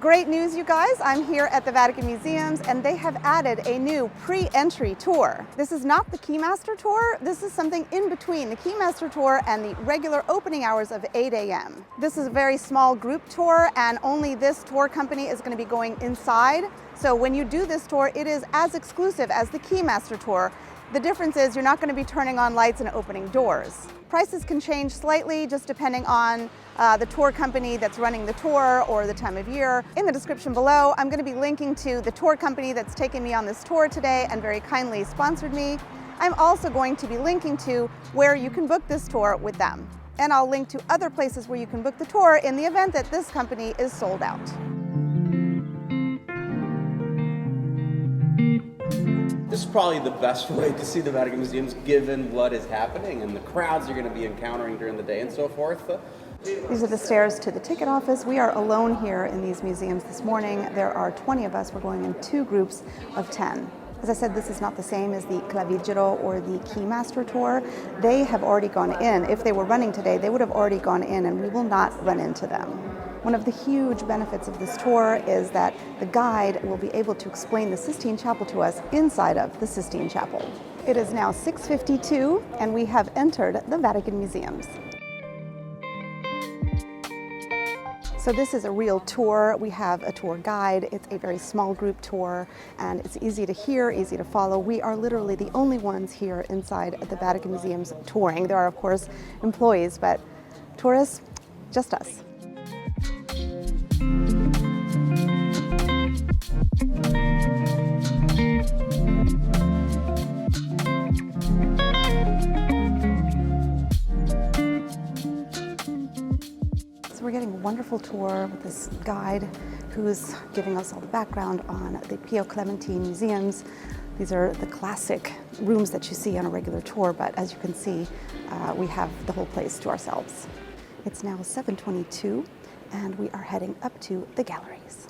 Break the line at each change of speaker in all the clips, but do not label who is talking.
Great news, you guys. I'm here at the Vatican Museums and they have added a new pre-entry tour. This is not the Keymaster tour. This is something in between the Keymaster tour and the regular opening hours of 8 a.m. This is a very small group tour and only this tour company is going to be going inside. So when you do this tour, it is as exclusive as the Keymaster tour. The difference is you're not going to be turning on lights and opening doors. Prices can change slightly just depending on the tour company that's running the tour or the time of year. In the description below, I'm going to be linking to the tour company that's taken me on this tour today and very kindly sponsored me. I'm also going to be linking to where you can book this tour with them. And I'll link to other places where you can book the tour in the event that this company is sold out.
This is probably the best way to see the Vatican Museums given what is happening and the crowds you're going to be encountering during the day and so forth.
These are the stairs to the ticket office. We are alone here in these museums this morning. There are 20 of us. We're going in two groups of 10. As I said, this is not the same as the Clavigero or the Keymaster tour. They have already gone in. If they were running today, they would have already gone in and we will not run into them. One of the huge benefits of this tour is that the guide will be able to explain the Sistine Chapel to us inside of the Sistine Chapel. It is now 6:52 and we have entered the Vatican Museums. So this is a real tour. We have a tour guide. It's a very small group tour and it's easy to hear, easy to follow. We are literally the only ones here inside the Vatican Museums touring. There are of course employees, but tourists, just us. We're getting a wonderful tour with this guide who's giving us all the background on the Pio Clementine Museums. These are the classic rooms that you see on a regular tour, but as you can see, we have the whole place to ourselves. It's now 7:22 and we are heading up to the galleries.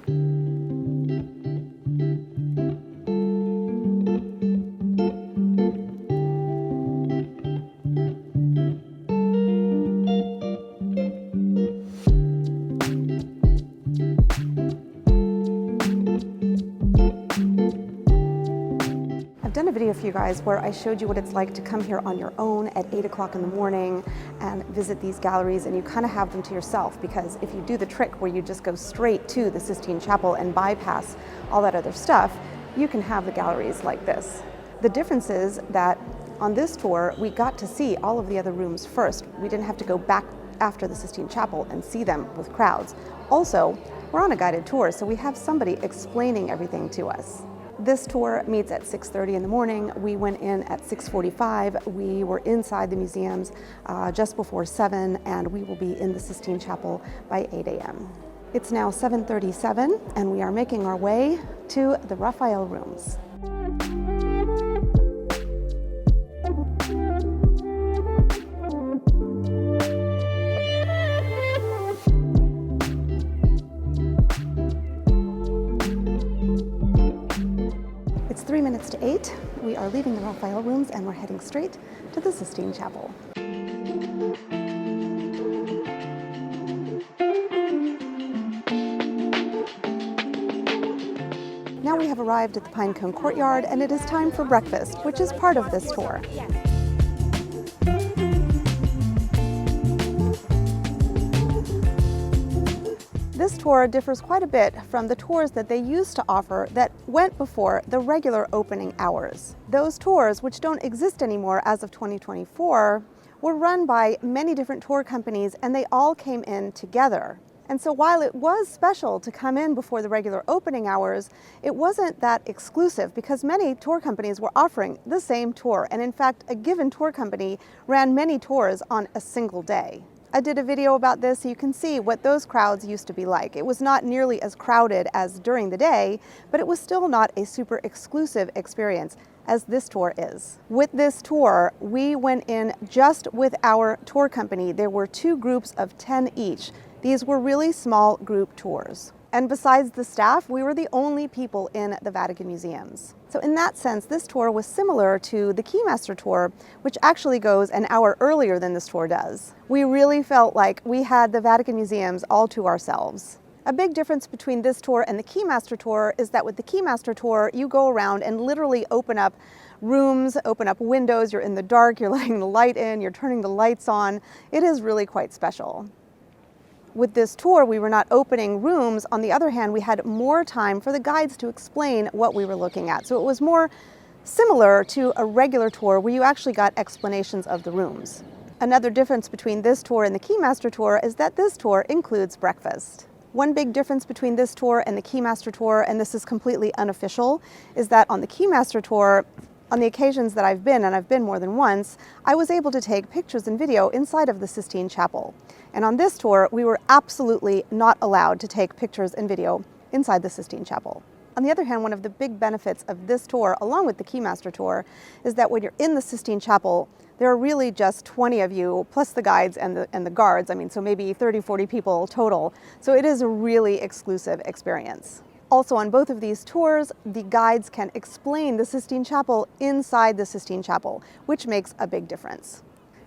I've done a video for you guys where I showed you what it's like to come here on your own at 8 o'clock in the morning and visit these galleries, and you kind of have them to yourself, because if you do the trick where you just go straight to the Sistine Chapel and bypass all that other stuff, you can have the galleries like this. The difference is that on this tour, we got to see all of the other rooms first. We didn't have to go back after the Sistine Chapel and see them with crowds. Also, we're on a guided tour, so we have somebody explaining everything to us. This tour meets at 6:30 in the morning. We went in at 6:45. We were inside the museums just before 7, and we will be in the Sistine Chapel by 8 a.m. It's now 7:37, and we are making our way to the Raphael rooms. It's 3 minutes to 8. We are leaving the Raphael rooms and we're heading straight to the Sistine Chapel. Now we have arrived at the Pinecone Courtyard and it is time for breakfast, which is part of this tour. This tour differs quite a bit from the tours that they used to offer that went before the regular opening hours. Those tours, which don't exist anymore as of 2024, were run by many different tour companies and they all came in together. And so while it was special to come in before the regular opening hours, it wasn't that exclusive because many tour companies were offering the same tour. And in fact, a given tour company ran many tours on a single day. I did a video about this so you can see what those crowds used to be like. It was not nearly as crowded as during the day, but it was still not a super exclusive experience as this tour is. With this tour, we went in just with our tour company. There were two groups of 10 each. These were really small group tours. And besides the staff, we were the only people in the Vatican Museums. So in that sense, this tour was similar to the Keymaster tour, which actually goes an hour earlier than this tour does. We really felt like we had the Vatican Museums all to ourselves. A big difference between this tour and the Keymaster tour is that with the Keymaster tour, you go around and literally open up rooms, open up windows, you're in the dark, you're letting the light in, you're turning the lights on. It is really quite special. With this tour, we were not opening rooms. On the other hand, we had more time for the guides to explain what we were looking at. So it was more similar to a regular tour where you actually got explanations of the rooms. Another difference between this tour and the Keymaster tour is that this tour includes breakfast. One big difference between this tour and the Keymaster tour, and this is completely unofficial, is that on the Keymaster tour, on the occasions that I've been, and I've been more than once, I was able to take pictures and video inside of the Sistine Chapel. And on this tour, we were absolutely not allowed to take pictures and video inside the Sistine Chapel. On the other hand, one of the big benefits of this tour, along with the Keymaster tour, is that when you're in the Sistine Chapel, there are really just 20 of you, plus the guides and the guards. I mean, so maybe 30, 40 people total. So it is a really exclusive experience. Also, on both of these tours, the guides can explain the Sistine Chapel inside the Sistine Chapel, which makes a big difference.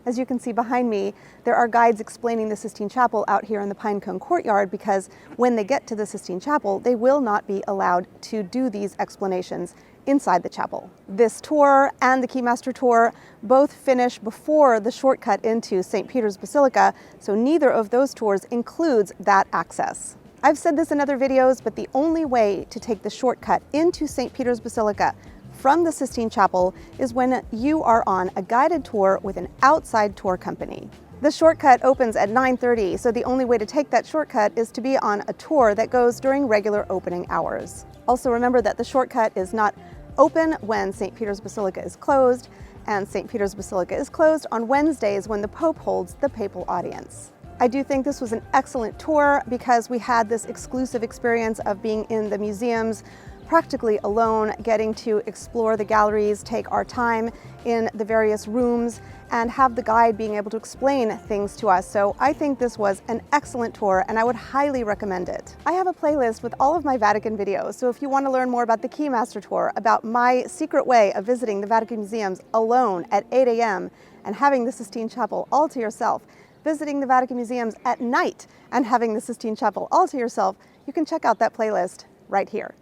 As you can see behind me, there are guides explaining the Sistine Chapel out here in the Pinecone Courtyard, because when they get to the Sistine Chapel, they will not be allowed to do these explanations inside the chapel. This tour and the Keymaster tour both finish before the shortcut into St. Peter's Basilica, so neither of those tours includes that access. I've said this in other videos, but the only way to take the shortcut into St. Peter's Basilica from the Sistine Chapel is when you are on a guided tour with an outside tour company. The shortcut opens at 9:30, so the only way to take that shortcut is to be on a tour that goes during regular opening hours. Also remember that the shortcut is not open when St. Peter's Basilica is closed, and St. Peter's Basilica is closed on Wednesdays when the Pope holds the papal audience. I do think this was an excellent tour because we had this exclusive experience of being in the museums practically alone, getting to explore the galleries, take our time in the various rooms, and have the guide being able to explain things to us. So I think this was an excellent tour and I would highly recommend it. I have a playlist with all of my Vatican videos, so if you want to learn more about the Keymaster tour, about my secret way of visiting the Vatican Museums alone at 8 a.m. and having the Sistine Chapel all to yourself, visiting the Vatican Museums at night and having the Sistine Chapel all to yourself, you can check out that playlist right here.